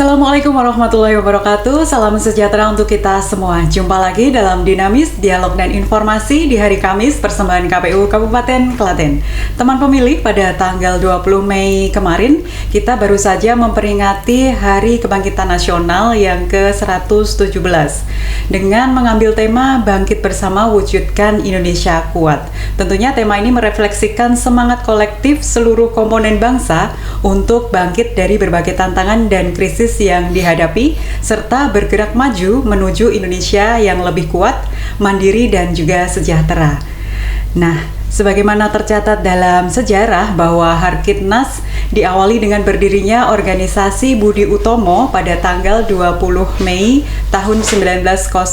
Assalamualaikum warahmatullahi wabarakatuh. Salam sejahtera untuk kita semua. Jumpa lagi dalam Dinamis Dialog dan Informasi di hari Kamis persembahan KPU Kabupaten Klaten. Teman pemilih, pada tanggal 20 Mei kemarin kita baru saja memperingati Hari Kebangkitan Nasional yang ke-117 dengan mengambil tema Bangkit Bersama Wujudkan Indonesia Kuat. Tentunya tema ini merefleksikan semangat kolektif seluruh komponen bangsa untuk bangkit dari berbagai tantangan dan krisis yang dihadapi, serta bergerak maju menuju Indonesia yang lebih kuat, mandiri, dan juga sejahtera. Nah, sebagaimana tercatat dalam sejarah bahwa Harkitnas diawali dengan berdirinya organisasi Budi Utomo pada tanggal 20 Mei tahun 1908.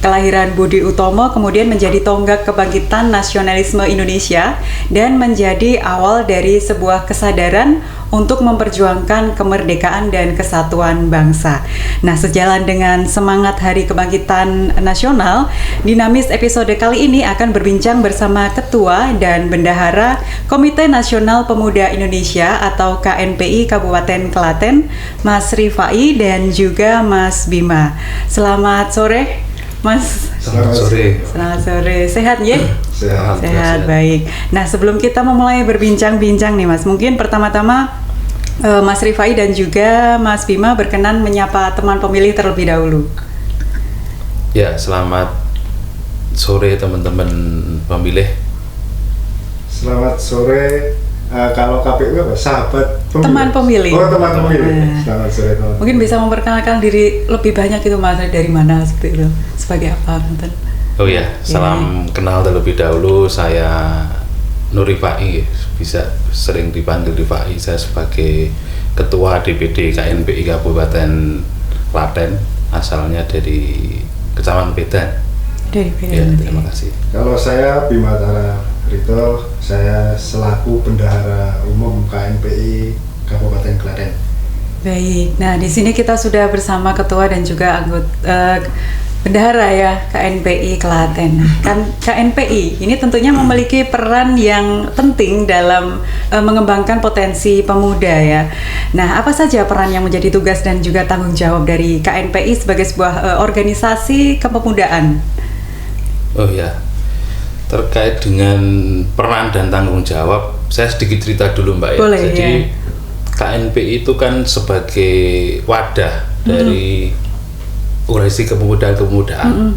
Kelahiran Budi Utomo kemudian menjadi tonggak kebangkitan nasionalisme Indonesia dan menjadi awal dari sebuah kesadaran untuk memperjuangkan kemerdekaan dan kesatuan bangsa. Nah, sejalan dengan semangat Hari Kebangkitan Nasional, Dinamis episode kali ini akan berbincang bersama Ketua dan Bendahara Komite Nasional Pemuda Indonesia atau KNPI Kabupaten Klaten, Mas Rifai dan juga Mas Bima. Selamat sore, Mas. Selamat sore. Selamat sore. Sehat ya? Sehat, baik. Nah, sebelum kita memulai berbincang-bincang nih Mas, mungkin pertama-tama Mas Rifai dan juga Mas Bima berkenan menyapa teman pemilih terlebih dahulu. Ya, selamat sore teman-teman pemilih. Selamat sore. Kalau KPU apa? Sahabat pemilih. Teman pemilih. Oh, teman pemilih. Selamat sore teman. Mungkin bisa memperkenalkan diri lebih banyak itu Mas, dari mana seperti itu, sebagai apa? Oh ya, salam kenal terlebih dahulu. Saya Nur Rifai, bisa sering dipanggil Rifai. Saya sebagai Ketua DPD KNPI Kabupaten Klaten, asalnya dari Kecamatan Pedan. Dari Pedan. Ya, terima kasih. Kalau saya Bima Tara Rito, saya selaku Bendahara Umum KNPI Kabupaten Klaten. Baik. Nah, di sini kita sudah bersama Ketua dan juga anggota Bendahara ya KNPI Klaten. Kan KNPI ini tentunya memiliki peran yang penting dalam mengembangkan potensi pemuda ya. Nah, apa saja peran yang menjadi tugas dan juga tanggung jawab dari KNPI sebagai sebuah organisasi kepemudaan? Oh ya, terkait dengan peran dan tanggung jawab, saya sedikit cerita dulu Mbak ya. Boleh, Jadi ya. KNPI itu kan sebagai wadah dari organisasi kepemudaan.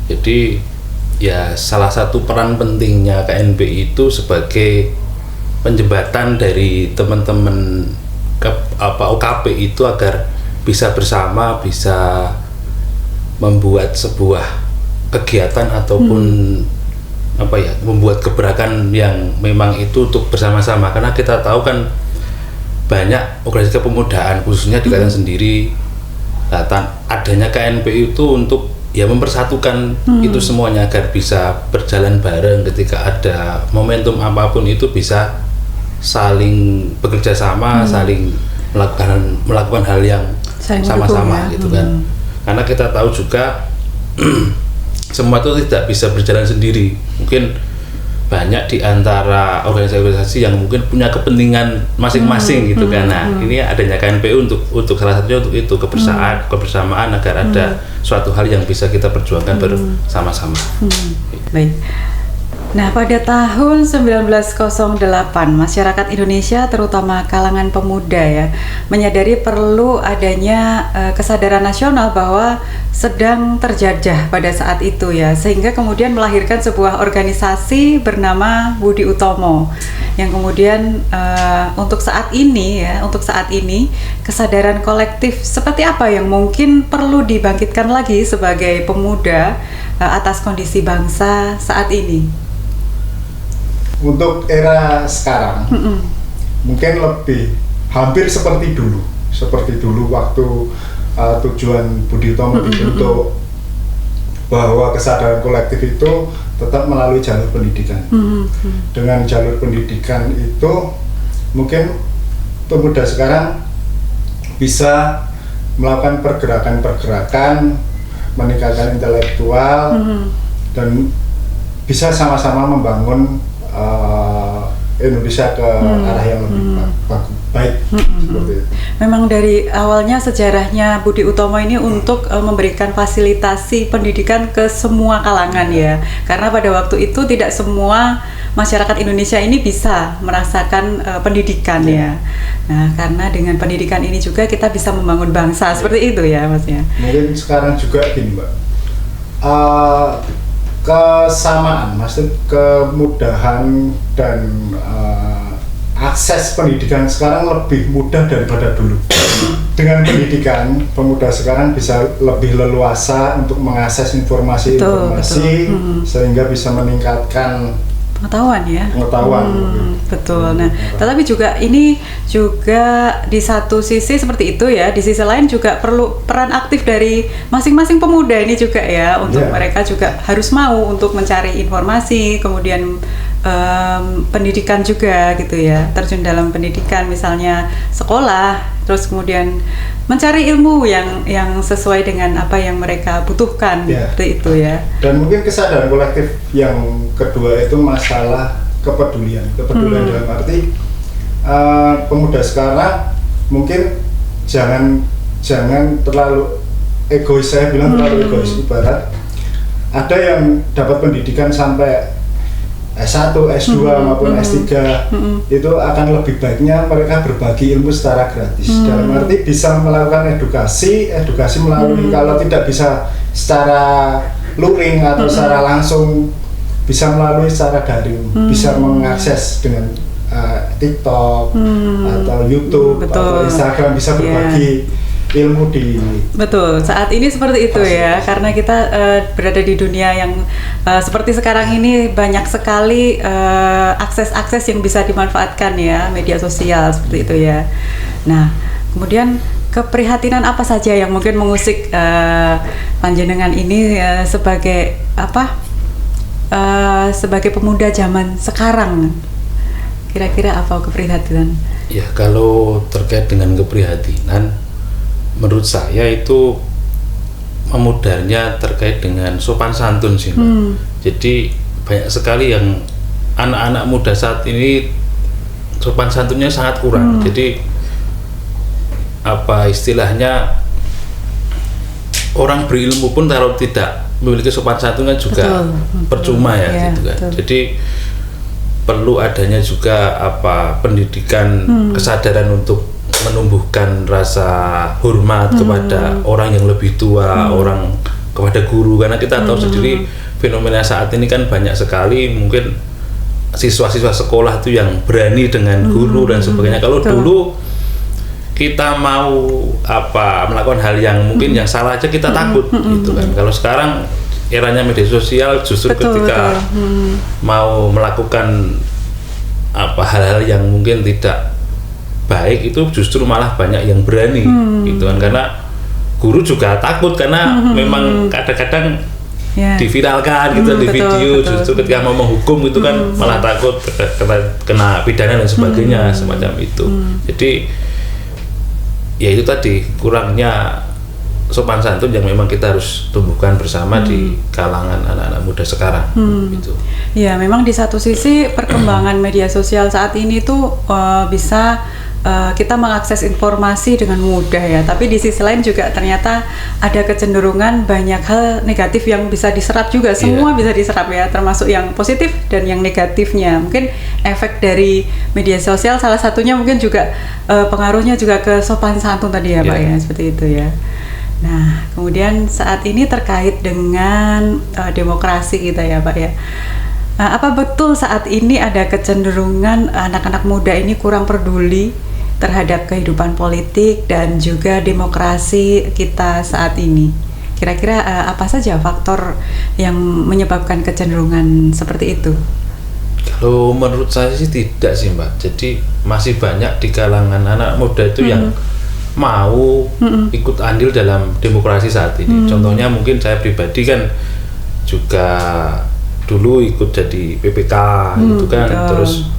Jadi ya salah satu peran pentingnya KNPI itu sebagai penjembatan dari teman-teman OKP itu agar bisa bersama, bisa membuat sebuah kegiatan ataupun membuat gebrakan yang memang itu untuk bersama-sama. Karena kita tahu kan banyak organisasi kepemudaan khususnya di Klaten sendiri, adanya KNPI itu untuk ya mempersatukan itu semuanya agar bisa berjalan bareng ketika ada momentum apapun, itu bisa saling bekerja sama, saling melakukan hal yang sama-sama gitu kan. Karena kita tahu juga semua itu tidak bisa berjalan sendiri. Mungkin banyak di antara organisasi-organisasi yang mungkin punya kepentingan masing-masing gitu kan. Nah, ini adanya KNPI untuk salah satunya untuk itu, kebersamaan agar ada suatu hal yang bisa kita perjuangkan bersama-sama. Baik. Nah, pada tahun 1908, masyarakat Indonesia terutama kalangan pemuda ya menyadari perlu adanya kesadaran nasional bahwa sedang terjajah pada saat itu ya, sehingga kemudian melahirkan sebuah organisasi bernama Budi Utomo yang kemudian untuk saat ini kesadaran kolektif seperti apa yang mungkin perlu dibangkitkan lagi sebagai pemuda atas kondisi bangsa saat ini? Untuk era sekarang, mungkin hampir seperti dulu waktu tujuan Budi Utomo dibentuk, bahwa kesadaran kolektif itu tetap melalui jalur pendidikan. Dengan jalur pendidikan itu mungkin pemuda sekarang bisa melakukan pergerakan-pergerakan, meningkatkan intelektual, dan bisa sama-sama membangun Indonesia ke arah yang lebih baik. Seperti itu. Memang dari awalnya sejarahnya Budi Utomo ini untuk memberikan fasilitasi pendidikan ke semua kalangan ya. Karena pada waktu itu tidak semua masyarakat Indonesia ini bisa merasakan pendidikan ya. Nah, karena dengan pendidikan ini juga kita bisa membangun bangsa seperti itu ya, Masnya. Mungkin sekarang juga gini, Mbak. Kesamaan, maksud kemudahan dan akses pendidikan sekarang lebih mudah daripada dulu. Dengan pendidikan, pemuda sekarang bisa lebih leluasa untuk mengakses informasi-informasi sehingga bisa meningkatkan pengetahuan ya. Pengetahuan. Betul. Nah, tetapi juga ini juga di satu sisi seperti itu ya, di sisi lain juga perlu peran aktif dari masing-masing pemuda ini juga ya, untuk mereka juga harus mau untuk mencari informasi, kemudian pendidikan juga gitu ya, terjun dalam pendidikan misalnya sekolah, terus kemudian mencari ilmu yang sesuai dengan apa yang mereka butuhkan seperti itu ya. Dan mungkin kesadaran kolektif yang kedua itu masalah kepedulian dalam arti pemuda sekarang mungkin jangan terlalu egois, saya bilang terlalu egois. Ibarat ada yang dapat pendidikan sampai S1, S2 maupun S3 itu akan lebih baiknya mereka berbagi ilmu secara gratis. Dalam arti bisa melakukan edukasi melalui kalau tidak bisa secara luring atau secara langsung, bisa melalui secara daring, bisa mengakses dengan TikTok atau YouTube atau Instagram, bisa berbagi ilmu di. Betul, saat ini seperti itu ya, karena kita berada di dunia yang seperti sekarang ini banyak sekali akses-akses yang bisa dimanfaatkan ya, media sosial seperti itu ya. Nah, kemudian keprihatinan apa saja yang mungkin mengusik panjenengan ini sebagai apa? Sebagai pemuda zaman sekarang, kira-kira apa keprihatinan? Ya, kalau terkait dengan keprihatinan, menurut saya itu memudarnya terkait dengan sopan santun sih, Mbak. Jadi banyak sekali yang anak-anak muda saat ini sopan santunnya sangat kurang. Jadi apa istilahnya, orang berilmu pun kalau tidak memiliki sopan santunnya juga percuma ya, gitu kan. Jadi perlu adanya juga apa pendidikan, kesadaran untuk menumbuhkan rasa hormat kepada orang yang lebih tua, orang kepada guru, karena kita tahu sendiri fenomena saat ini kan banyak sekali mungkin siswa-siswa sekolah itu yang berani dengan guru dan sebagainya. Kalau dulu kita mau apa melakukan hal yang mungkin yang salah aja kita takut gitu kan. Kalau sekarang eranya media sosial, justru ketika mau melakukan apa hal-hal yang mungkin tidak baik itu justru malah banyak yang berani gitu kan, karena guru juga takut karena memang kadang-kadang diviralkan gitu di video, justru ketika mau menghukum itu kan malah takut kena pidana dan sebagainya semacam itu. Jadi ya itu tadi kurangnya sopan santun yang memang kita harus tumbuhkan bersama di kalangan anak-anak muda sekarang gitu. Ya, memang di satu sisi perkembangan media sosial saat ini tuh bisa kita mengakses informasi dengan mudah ya, tapi di sisi lain juga ternyata ada kecenderungan banyak hal negatif yang bisa diserap juga. Semua bisa diserap ya, termasuk yang positif dan yang negatifnya. Mungkin efek dari media sosial salah satunya mungkin juga pengaruhnya juga ke sopan santun tadi ya Pak ya, seperti itu ya. Nah, kemudian saat ini terkait dengan demokrasi kita ya Pak ya. Apa betul saat ini ada kecenderungan anak-anak muda ini kurang peduli terhadap kehidupan politik dan juga demokrasi kita saat ini? Kira-kira apa saja faktor yang menyebabkan kecenderungan seperti itu? Kalau menurut saya sih tidak sih Mbak. Jadi masih banyak di kalangan anak muda itu yang mau ikut andil dalam demokrasi saat ini. Contohnya mungkin saya pribadi kan juga dulu ikut jadi PPK gitu kan, terus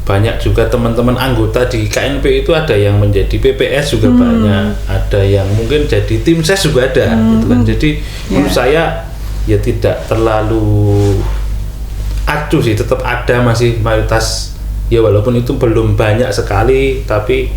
banyak juga teman-teman anggota di KNP itu ada yang menjadi PPS juga banyak, ada yang mungkin jadi tim ses juga ada gitu kan. Jadi menurut saya ya tidak terlalu acuh sih, tetap ada masih mayoritas ya walaupun itu belum banyak sekali, tapi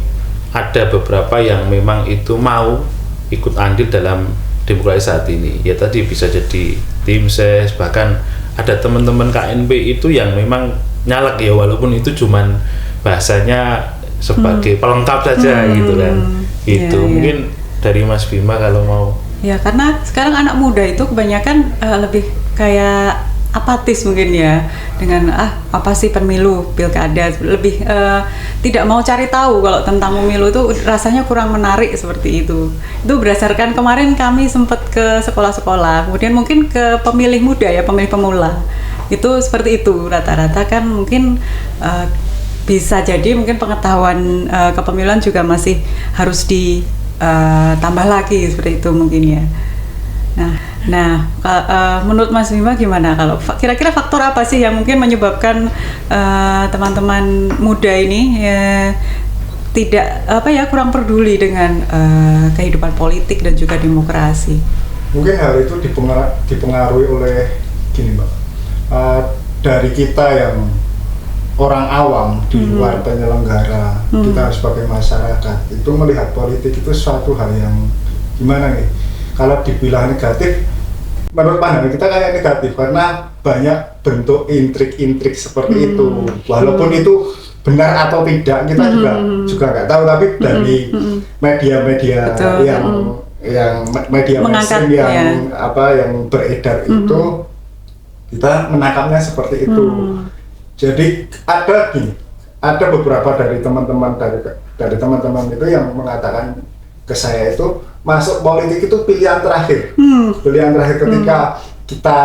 ada beberapa yang memang itu mau ikut andil dalam demokrasi saat ini. Ya tadi bisa jadi tim ses, bahkan ada teman-teman KNP itu yang memang nyalek ya, walaupun itu cuman bahasanya sebagai pelengkap saja gitu kan. Itu mungkin dari Mas Bima kalau mau. Ya karena sekarang anak muda itu kebanyakan lebih kayak apatis mungkin ya, dengan apa sih pemilu, pilkada, lebih tidak mau cari tahu kalau tentang pemilu itu rasanya kurang menarik seperti itu. Itu berdasarkan kemarin kami sempat ke sekolah-sekolah, kemudian mungkin ke pemilih muda ya, pemilih pemula. Itu seperti itu rata-rata kan, mungkin bisa jadi mungkin pengetahuan kepemiluan juga masih harus ditambah lagi seperti itu mungkin ya. Nah, menurut Mas Bima gimana, kalau kira-kira faktor apa sih yang mungkin menyebabkan teman-teman muda ini tidak kurang peduli dengan kehidupan politik dan juga demokrasi? Mungkin hal itu dipengaruhi oleh gini Mbak, dari kita yang orang awam di luar penyelenggara, kita sebagai masyarakat itu melihat politik itu suatu hal yang gimana nih? Kalau dibilang negatif, menurut pandangan kita kayak negatif karena banyak bentuk intrik-intrik seperti itu. Walaupun itu benar atau tidak kita juga nggak tahu, tapi dari media-media yang media mainstream yang beredar itu kita menangkapnya seperti itu. Jadi ada beberapa dari teman-teman itu yang mengatakan ke saya itu, masuk politik itu pilihan terakhir. Pilihan terakhir ketika kita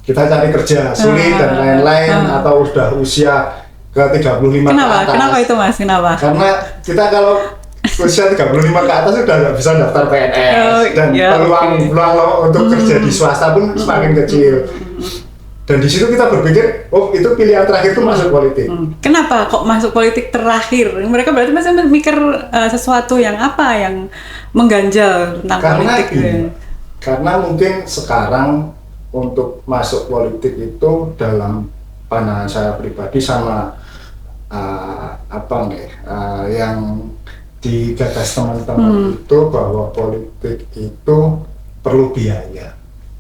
kita cari kerja sulit dan lain-lain, atau sudah usia ke 35 ke atas. Kenapa itu Mas? Kenapa? Karena kita kalau usia 35 ke atas sudah nggak bisa daftar PNS, dan peluang untuk kerja di swasta pun semakin kecil. Dan di situ kita berpikir, oh itu pilihan terakhir itu masuk politik. Kenapa kok masuk politik terakhir? Mereka berarti masih mikir sesuatu yang mengganjal tentang politik. Karena mungkin sekarang untuk masuk politik itu dalam pandangan saya pribadi sama yang digagas teman-teman itu, bahwa politik itu perlu biaya.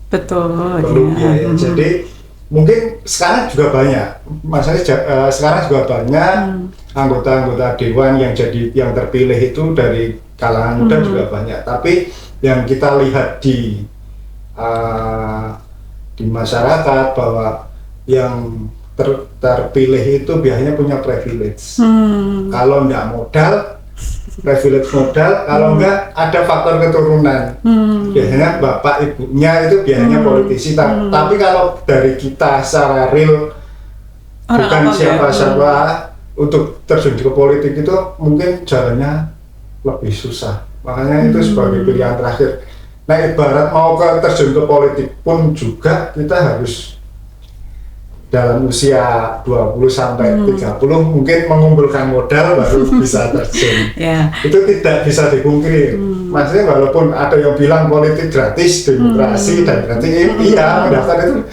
Betul. Perlu biaya. Jadi mungkin sekarang juga banyak, sekarang juga banyak anggota-anggota dewan yang terpilih itu dari kalangan muda juga banyak. Tapi yang kita lihat di masyarakat, bahwa yang terpilih itu biasanya punya privilege. Kalau nggak modal, privilege modal, kalau enggak ada faktor keturunan. Biasanya bapak ibunya itu biasanya politisi, tapi kalau dari kita secara real bukan siapa-siapa untuk terjun ke politik itu mungkin jalannya lebih susah. Makanya itu sebagai pilihan terakhir. Nah, ibarat mau terjun ke politik pun juga kita harus dalam usia 20 sampai 30 mungkin mengumpulkan modal baru bisa terjun. Itu tidak bisa dipungkiri. Maksudnya walaupun ada yang bilang politik gratis, demokrasi dan nanti mendaftar itu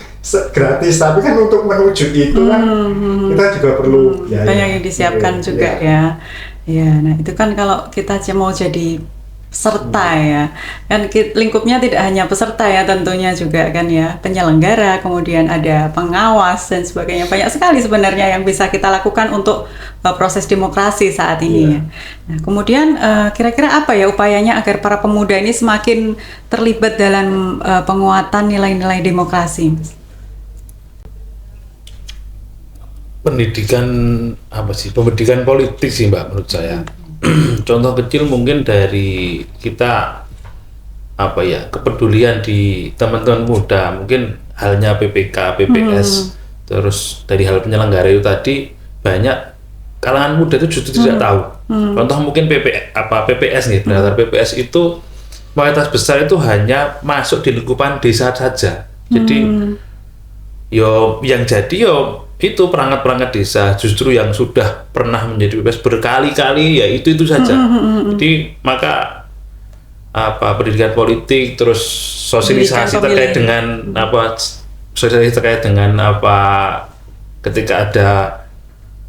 gratis, tapi kan untuk menuju itu kan kita juga perlu biaya yang disiapkan juga ya. Nah itu kan kalau kita mau jadi peserta ya, kan lingkupnya tidak hanya peserta ya, tentunya juga kan ya penyelenggara, kemudian ada pengawas dan sebagainya. Banyak sekali sebenarnya yang bisa kita lakukan untuk proses demokrasi saat ini ya. Nah kemudian kira-kira apa ya upayanya agar para pemuda ini semakin terlibat dalam penguatan nilai-nilai demokrasi? Pendidikan pendidikan politik sih Mbak, menurut saya. Contoh kecil mungkin dari kita kepedulian di teman-teman muda, mungkin halnya PPK, PPS, terus dari hal penyelenggara itu tadi banyak kalangan muda itu justru tidak tahu. Contoh mungkin PPS nih, berdasar PPS itu mayoritas besar itu hanya masuk di lingkupan desa saja. Jadi itu perangkat-perangkat desa, justru yang sudah pernah menjadi PPS berkali-kali ya itu saja. Jadi maka pendidikan politik, terus sosialisasi terkait dengan ketika ada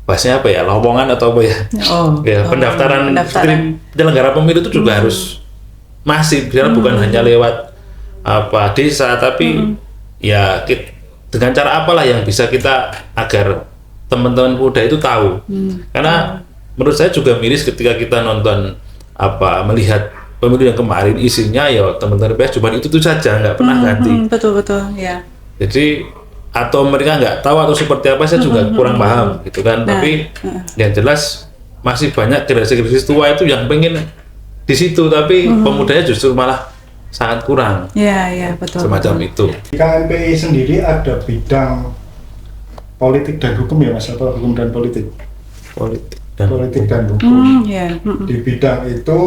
bahasnya apa ya, lowongan atau apa ya? Pendaftaran penyelenggara pemilu itu juga harus masif, bukan hanya lewat apa desa, tapi ya dengan cara apalah yang bisa kita agar teman-teman muda itu tahu. Karena menurut saya juga miris ketika kita nonton melihat pemilu yang kemarin isinya ya teman-teman PS cuma itu saja, nggak pernah ganti. Betul ya. Jadi atau mereka nggak tahu atau seperti apa, saya juga kurang paham gitu kan. Tapi yang jelas masih banyak generasi tua itu yang pengen di situ, tapi pemudanya justru malah sangat kurang. Iya betul. Semacam itu. Di KNPI sendiri ada bidang politik dan hukum ya Mas, atau hukum dan politik? Politik dan hukum. Di bidang itu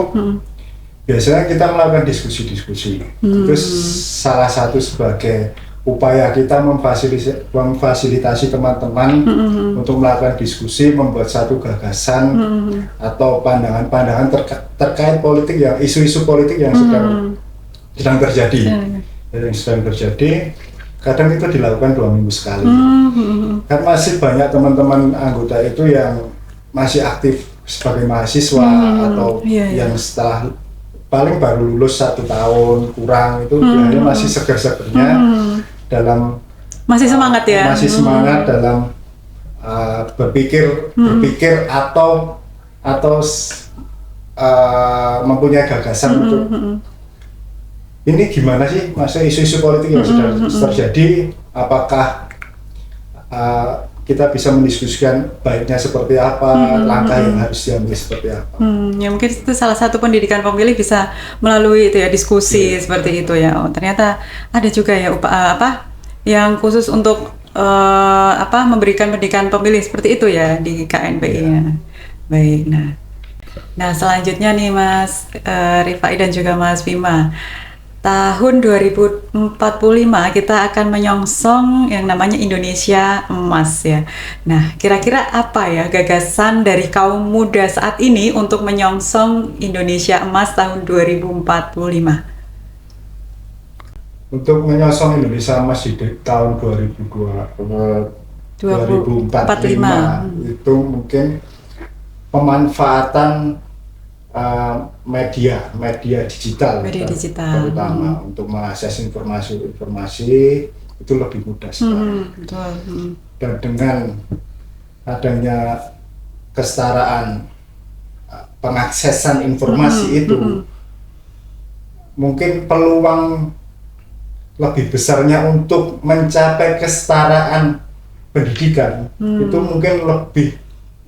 biasanya kita melakukan diskusi-diskusi. Terus salah satu sebagai upaya kita memfasilitasi teman-teman untuk melakukan diskusi, membuat satu gagasan atau pandangan-pandangan terkait politik, yang isu-isu politik yang sedang terjadi. Yang sedang terjadi, kadang itu dilakukan 2 minggu sekali. Kan masih banyak teman-teman anggota itu yang masih aktif sebagai mahasiswa atau yang setelah paling baru lulus 1 tahun kurang, itu biasanya masih seger-segernya dalam masih semangat ya, masih semangat dalam berpikir atau mempunyai gagasan untuk ini gimana sih masa isu-isu politik yang sudah terjadi, apakah kita bisa mendiskusikan baiknya seperti apa, langkah yang harus diambil seperti apa. Ya mungkin itu salah satu pendidikan pemilih bisa melalui itu ya, diskusi seperti itu ya. Oh, ternyata ada juga ya yang khusus untuk memberikan pendidikan pemilih seperti itu ya di KNPI ya. Baik, nah selanjutnya nih Mas Rifai dan juga Mas Bima. Tahun 2045 kita akan menyongsong yang namanya Indonesia Emas ya. Nah, kira-kira apa ya gagasan dari kaum muda saat ini untuk menyongsong Indonesia Emas tahun 2045? Untuk menyongsong Indonesia Emas di tahun 2045 itu mungkin pemanfaatan media digital, terutama untuk mengakses informasi itu lebih mudah sekali. Dan dengan adanya kesetaraan pengaksesan informasi itu, mungkin peluang lebih besarnya untuk mencapai kesetaraan pendidikan itu mungkin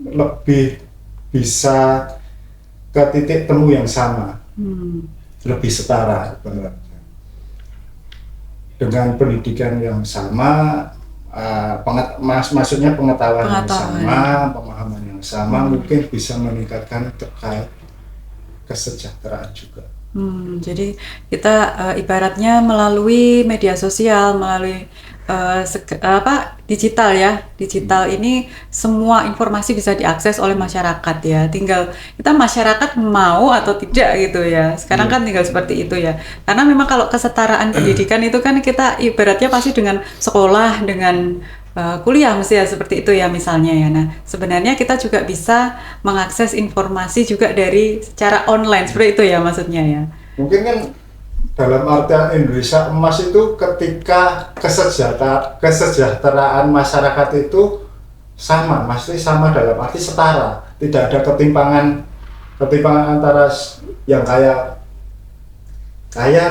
lebih bisa ke titik temu yang sama, lebih setara dengan pendidikan yang sama, maksudnya pengetahuan yang sama, pemahaman yang sama, mungkin bisa meningkatkan terkait kesejahteraan juga. Jadi kita ibaratnya melalui media sosial, melalui digital ini semua informasi bisa diakses oleh masyarakat ya. Tinggal kita masyarakat mau atau tidak gitu ya. Sekarang kan tinggal seperti itu ya. Karena memang kalau kesetaraan pendidikan itu kan kita ibaratnya pasti dengan sekolah, dengan kuliah mesti ya seperti itu ya misalnya ya. Nah, sebenarnya kita juga bisa mengakses informasi juga dari secara online seperti itu ya maksudnya ya. Mungkin kan dalam artian Indonesia Emas itu ketika kesejahteraan masyarakat itu sama, mesti sama dalam arti setara, tidak ada ketimpangan antara yang kaya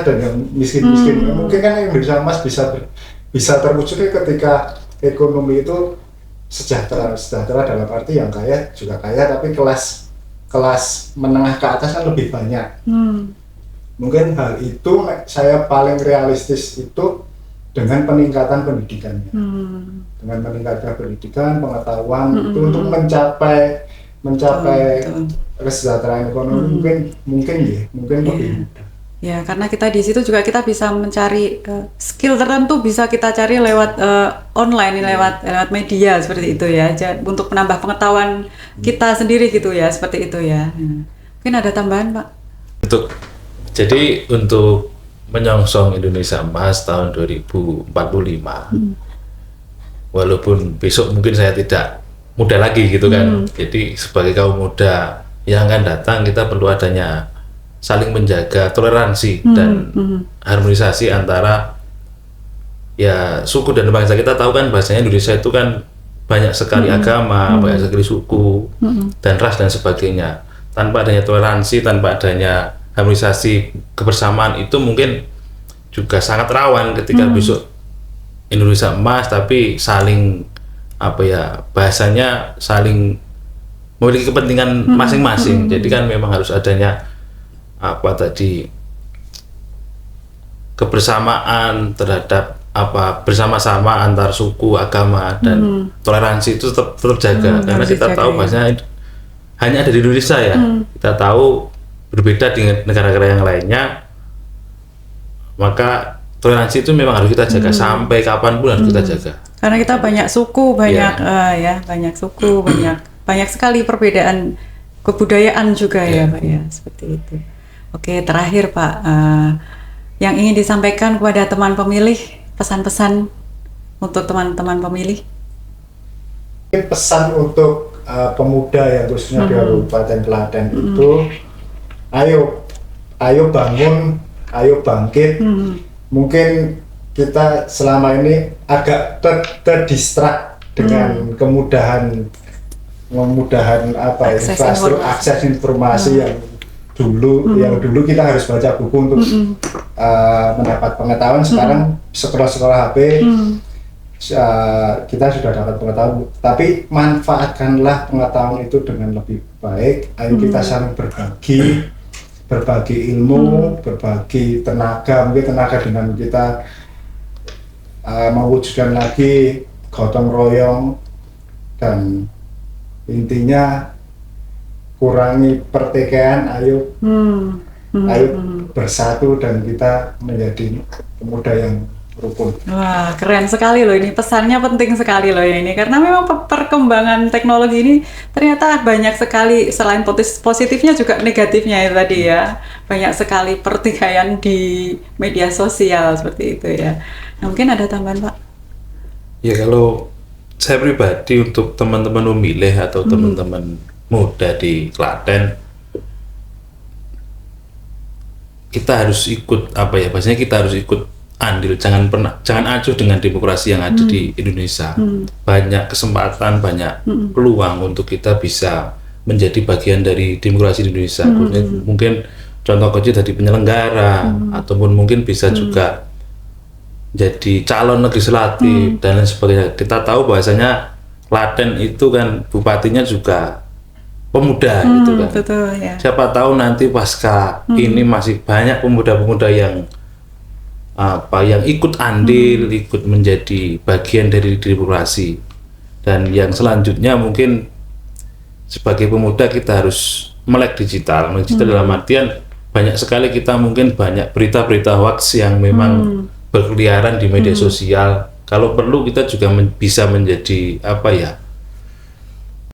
dan yang miskin. Mungkin kan Indonesia Emas bisa terwujudnya ketika ekonomi itu sejahtera dalam arti yang kaya juga kaya, tapi kelas menengah ke atas kan lebih banyak. Mungkin hal itu saya paling realistis itu dengan peningkatan pendidikannya, dengan meningkatkan pendidikan, pengetahuan itu untuk mencapai kesejahteraan ekonomi mungkin lebih mudah. Ya, karena kita di situ juga kita bisa mencari skill tertentu, bisa kita cari lewat online, lewat media seperti itu ya, untuk menambah pengetahuan kita sendiri gitu ya, seperti itu ya. Mungkin ada tambahan Pak? Jadi untuk menyongsong Indonesia Emas tahun 2045, walaupun besok mungkin saya tidak muda lagi gitu kan. Jadi sebagai kaum muda yang akan datang, kita perlu adanya saling menjaga toleransi dan harmonisasi antara ya suku dan bangsa. Kita tahu kan bahasanya Indonesia itu kan banyak sekali agama, banyak sekali suku dan ras dan sebagainya. Tanpa adanya toleransi, tanpa adanya harmonisasi kebersamaan, itu mungkin juga sangat rawan ketika besok Indonesia emas tapi saling bahasanya saling memiliki kepentingan masing-masing. Jadi kan memang harus adanya kebersamaan terhadap bersama-sama antar suku, agama dan toleransi itu tetap jaga, karena kita tahu bahasanya hanya ada di Indonesia ya. Kita tahu berbeda dengan negara-negara yang lainnya, maka toleransi itu memang harus kita jaga sampai kapanpun harus kita jaga. Karena kita banyak suku, banyak suku, banyak sekali perbedaan kebudayaan juga ya Pak ya, seperti itu. Oke, terakhir Pak, yang ingin disampaikan kepada teman pemilih, pesan-pesan untuk teman-teman pemilih. Pesan untuk pemuda yang khususnya di Kabupaten Klaten itu, ayo bangun, ayo bangkit. Mungkin kita selama ini agak terdistrak dengan kemudahan akses informasi yang dulu kita harus baca buku untuk mendapat pengetahuan. Sekarang sekolah HP kita sudah dapat pengetahuan, tapi manfaatkanlah pengetahuan itu dengan lebih baik. Ayo kita saling berbagi ilmu, berbagi tenaga, mungkin tenaga dengan kita mewujudkan lagi gotong royong, dan intinya kurangi pertikaian. Ayo bersatu dan kita menjadi pemuda yang rukun. Wah, keren sekali loh ini, pesannya penting sekali loh ini, karena memang perkembangan teknologi ini ternyata banyak sekali, selain positifnya juga negatifnya ya tadi ya, banyak sekali pertikaian di media sosial seperti itu ya. Nah, mungkin ada tambahan Pak? Ya, kalau saya pribadi untuk teman-teman pemilih atau teman-teman muda di Klaten, kita harus ikut bahasanya kita harus ikut andil, jangan acuh dengan demokrasi yang ada di Indonesia. Banyak kesempatan, banyak peluang untuk kita bisa menjadi bagian dari demokrasi di Indonesia. Mungkin contoh kecil dari penyelenggara, ataupun mungkin bisa juga jadi calon legislatif dan lain sebagainya. Kita tahu bahwasanya Klaten itu kan bupatinya juga pemuda gitu kan. Betul, ya. Siapa tahu nanti pasca ini masih banyak pemuda-pemuda yang yang ikut andil, ikut menjadi bagian dari demokrasi. Dan yang selanjutnya mungkin sebagai pemuda kita harus melek digital. Melek digital dalam artian banyak sekali kita mungkin banyak berita-berita hoax yang memang berkeliaran di media sosial. Kalau perlu kita juga bisa menjadi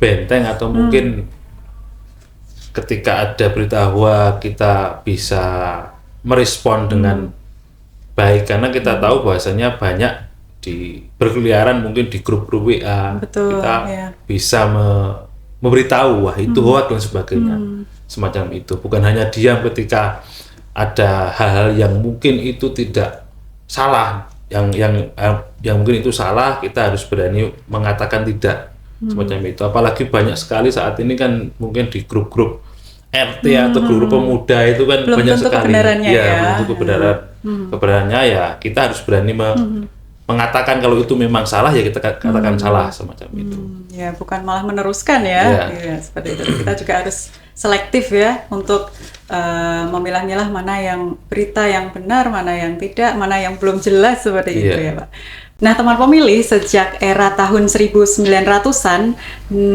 benteng, atau mungkin ketika ada berita hoax kita bisa merespon dengan baik, karena kita tahu bahwasanya banyak berkeliaran mungkin di grup-grup WA. Betul, kita bisa memberitahu wah itu hoax dan sebagainya, semacam itu. Bukan hanya diam ketika ada hal-hal yang mungkin itu tidak salah, yang mungkin itu salah, kita harus berani mengatakan tidak, semacam itu. Apalagi banyak sekali saat ini kan mungkin di grup-grup RT atau grup pemuda itu kan belum banyak sekali ya. Untuk kebenarannya ya kita harus berani mengatakan kalau itu memang salah, ya kita katakan salah, semacam itu. Ya, bukan malah meneruskan ya. Ya, seperti itu. Kita juga harus selektif ya untuk memilah-milah mana yang berita yang benar, mana yang tidak, mana yang belum jelas, seperti itu ya Pak. Nah, teman pemilih, sejak era tahun 1900-an,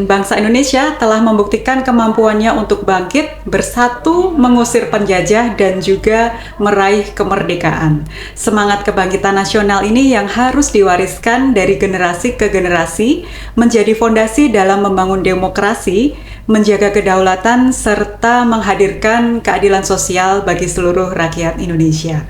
bangsa Indonesia telah membuktikan kemampuannya untuk bangkit, bersatu, mengusir penjajah, dan juga meraih kemerdekaan. Semangat kebangkitan nasional ini yang harus diwariskan dari generasi ke generasi, menjadi fondasi dalam membangun demokrasi, menjaga kedaulatan, serta menghadirkan keadilan sosial bagi seluruh rakyat Indonesia.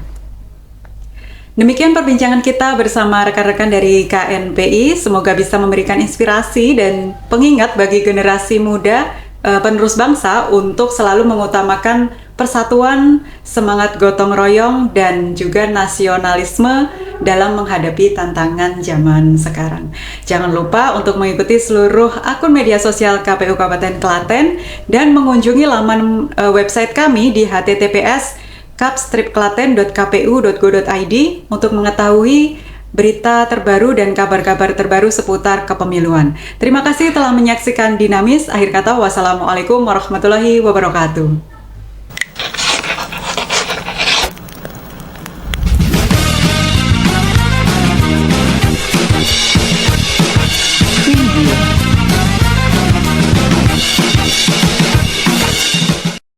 Demikian perbincangan kita bersama rekan-rekan dari KNPI. Semoga bisa memberikan inspirasi dan pengingat bagi generasi muda penerus bangsa untuk selalu mengutamakan persatuan, semangat gotong royong, dan juga nasionalisme dalam menghadapi tantangan zaman sekarang. Jangan lupa untuk mengikuti seluruh akun media sosial KPU Kabupaten Klaten dan mengunjungi laman website kami di https://kap-klaten.kpu.go.id untuk mengetahui berita terbaru dan kabar-kabar terbaru seputar kepemiluan. Terima kasih telah menyaksikan Dinamis. Akhir kata, wassalamualaikum warahmatullahi wabarakatuh.